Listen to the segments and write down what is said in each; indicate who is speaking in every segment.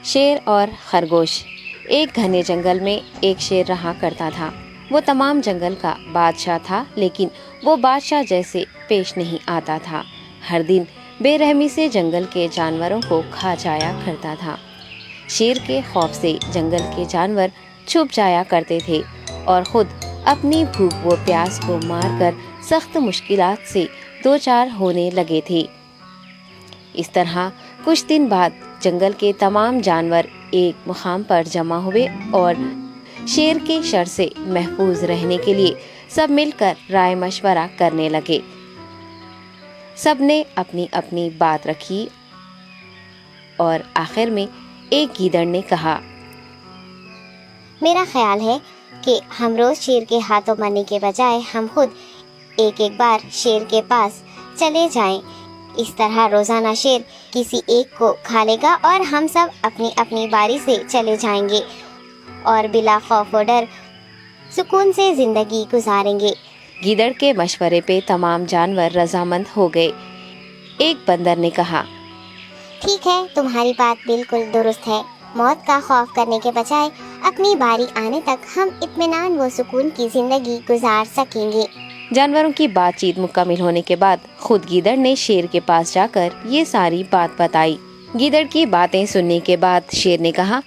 Speaker 1: شیر اور خرگوش۔ ایک گھنے جنگل میں ایک شیر رہا کرتا تھا۔ وہ تمام جنگل کا بادشاہ تھا، لیکن وہ بادشاہ جیسے پیش نہیں آتا تھا۔ ہر دن بے رحمی سے جنگل کے جانوروں کو کھا جایا کرتا تھا۔ شیر کے خوف سے جنگل کے جانور چھپ جایا کرتے تھے اور خود اپنی بھوک و پیاس کو مار کر سخت مشکلات سے دوچار ہونے لگے تھے۔ اس طرح کچھ دن بعد جنگل کے تمام جانور ایک مقام پر جمع ہوئے اور شیر کے شر سے محفوظ رہنے کے لیے سب مل کر رائے مشورہ کرنے لگے۔ سب نے اپنی اپنی بات رکھی اور آخر میں ایک گیدڑ نے کہا،
Speaker 2: میرا خیال ہے کہ ہم روز شیر کے ہاتھوں مرنے کے بجائے ہم خود ایک بار شیر کے پاس چلے جائیں۔ اس طرح روزانہ شیر کسی ایک کو کھا لے گا اور ہم سب اپنی اپنی باری سے چلے جائیں گے اور بلا خوف و ڈر سکون سے زندگی گزاریں گے۔
Speaker 1: گیدڑ کے مشورے پہ تمام جانور رضامند ہو گئے۔ ایک بندر نے کہا،
Speaker 2: ٹھیک ہے، تمہاری بات بالکل درست ہے۔ موت کا خوف کرنے کے بجائے اپنی باری آنے تک ہم اطمینان و سکون کی زندگی گزار سکیں گے۔
Speaker 1: جانوروں کی بات چیت مکمل ہونے کے بعد خود گیدڑ نے شیر کے پاس جا کر یہ ساری بات بتائی۔ گیدڑ کی باتیں سننے کے بعد شیر نے کہا،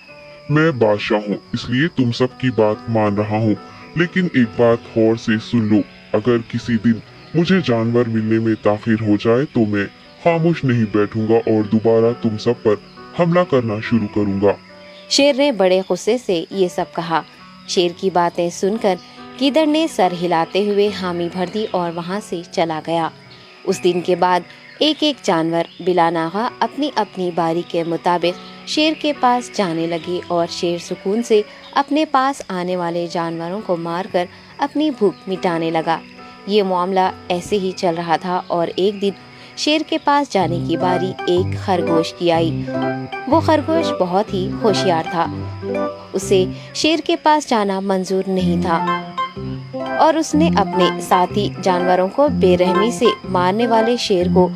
Speaker 3: میں بادشاہ ہوں، اس لیے تم سب کی بات مان رہا ہوں، لیکن ایک بات غور سے سن لو۔ اگر کسی دن مجھے جانور ملنے میں تاخیر ہو جائے تو میں خاموش نہیں بیٹھوں گا اور دوبارہ تم سب پر حملہ کرنا شروع کروں گا۔
Speaker 1: شیر نے بڑے غصے سے یہ سب کہا۔ شیر کی باتیں سن کر گیدڑ نے سر ہلاتے ہوئے حامی بھر دی اور وہاں سے چلا گیا۔ اس دن کے بعد ایک ایک جانور بلا ناغہ اپنی اپنی باری کے مطابق شیر کے پاس جانے لگے اور شیر سکون سے اپنے پاس آنے والے جانوروں کو مار کر اپنی بھوک مٹانے لگا۔ یہ معاملہ ایسے ہی چل رہا تھا اور ایک دن شیر کے پاس جانے کی باری ایک خرگوش کی آئی۔ وہ خرگوش بہت ہی ہوشیار تھا۔ اسے شیر کے پاس جانا منظور نہیں تھا اور اس نے اپنے ساتھی جانوروں کو بے رحمی سے مارنے والے شیر کو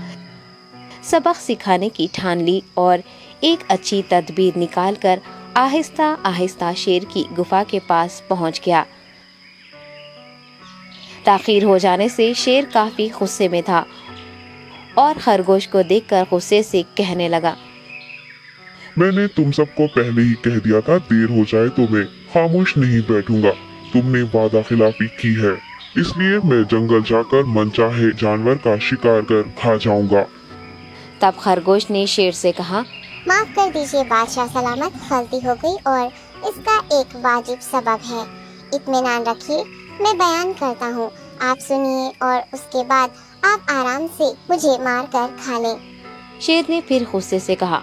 Speaker 1: سبق سکھانے کی ٹھان لی اور ایک اچھی تدبیر نکال کر آہستہ آہستہ شیر کی گفا کے پاس پہنچ گیا۔ تاخیر ہو جانے سے شیر کافی غصے میں تھا اور خرگوش کو دیکھ کر غصے سے کہنے لگا،
Speaker 3: میں نے تم سب کو پہلے ہی کہہ دیا تھا، دیر ہو جائے تو میں خاموش نہیں بیٹھوں گا۔ تم نے وعدہ خلافی کی ہے، اس لیے میں جنگل جا کر من چاہے جانور کا شکار کر کھا جاؤں گا۔
Speaker 1: تب خرگوش نے شیر سے کہا،
Speaker 2: معاف کر دیجیے بادشاہ سلامت، غلطی ہو گئی اور اس کا ایک واجب سبب ہے۔ اطمینان رکھیے، میں بیان کرتا ہوں، آپ سنیے اور اس کے بعد آپ آرام سے مجھے مار کر کھا لیں۔
Speaker 1: شیر نے پھر غصے سے کہا،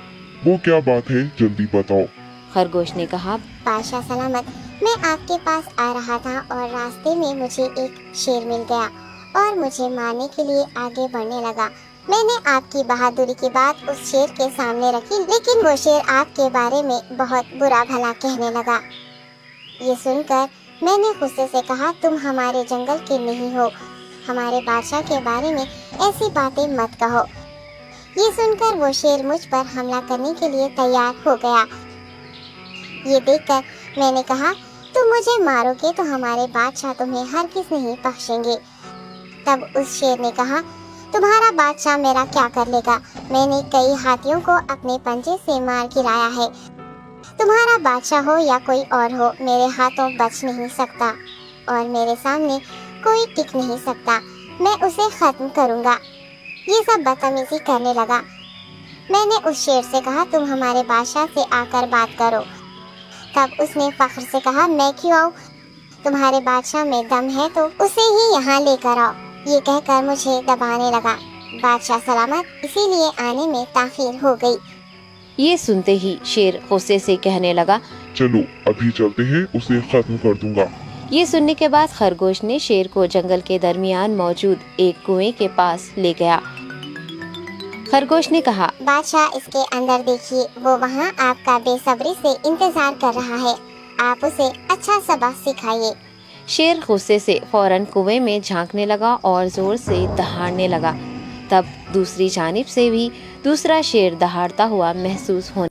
Speaker 3: وہ کیا بات ہے، جلدی بتاؤ۔
Speaker 1: خرگوش نے کہا،
Speaker 2: بادشاہ سلامت، میں آپ کے پاس آ رہا تھا اور راستے میں مجھے ایک شیر مل گیا اور مجھے مارنے کے لیے آگے بڑھنے لگا۔ میں نے آپ کی بہادری کی بات اس شیر کے سامنے رکھی، لیکن وہ شیر آپ کے بارے میں بہت برا بھلا کہنے لگا۔ یہ سن کر میں نے غصے سے کہا، تم ہمارے جنگل کے نہیں ہو، ہمارے بادشاہ کے بارے میں ایسی باتیں مت کہو۔ یہ سن کر وہ شیر مجھ پر حملہ کرنے کے لیے تیار ہو گیا۔ یہ دیکھ کر میں نے کہا، تم مجھے مارو گے تو ہمارے بادشاہ تمہیں ہرگز نہیں بخشیں گے۔ تب اس شیر نے کہا، تمہارا بادشاہ میرا کیا کر لے گا؟ میں نے کئی ہاتھیوں کو اپنے پنجے سے مار گرایا ہے۔ تمہارا بادشاہ ہو یا کوئی اور ہو، میرے ہاتھوں بچ نہیں سکتا اور میرے سامنے کوئی ٹک نہیں سکتا۔ میں اسے ختم کروں گا۔ یہ سب بدتمیزی کرنے لگا۔ میں نے اس شیر سے کہا، تم ہمارے بادشاہ سے آ کر بات کرو۔ تب اس نے فخر سے کہا، میں کیوں آؤں؟ تمہارے بادشاہ میں دم ہے تو اسے ہی یہاں لے کر آؤ۔ یہ کہہ کر مجھے دبانے لگا۔ بادشاہ سلامت، اسی لیے آنے میں تاخیر ہو گئی۔
Speaker 1: یہ سنتے ہی شیر غصے سے کہنے لگا،
Speaker 3: چلو ابھی چلتے ہیں، اسے ختم کر دوں گا۔
Speaker 1: یہ سننے کے بعد خرگوش نے شیر کو جنگل کے درمیان موجود ایک کنویں کے پاس لے گیا۔ خرگوش نے کہا،
Speaker 2: بادشاہ اس کے اندر دیکھیے، وہ وہاں آپ کا بے صبری سے انتظار کر رہا ہے، آپ اسے اچھا سبق سکھائیے۔
Speaker 1: شیر غصے سے فوراً کنویں میں جھانکنے لگا اور زور سے دہاڑنے لگا۔ تب دوسری جانب سے بھی دوسرا شیر دہاڑتا ہوا محسوس ہونے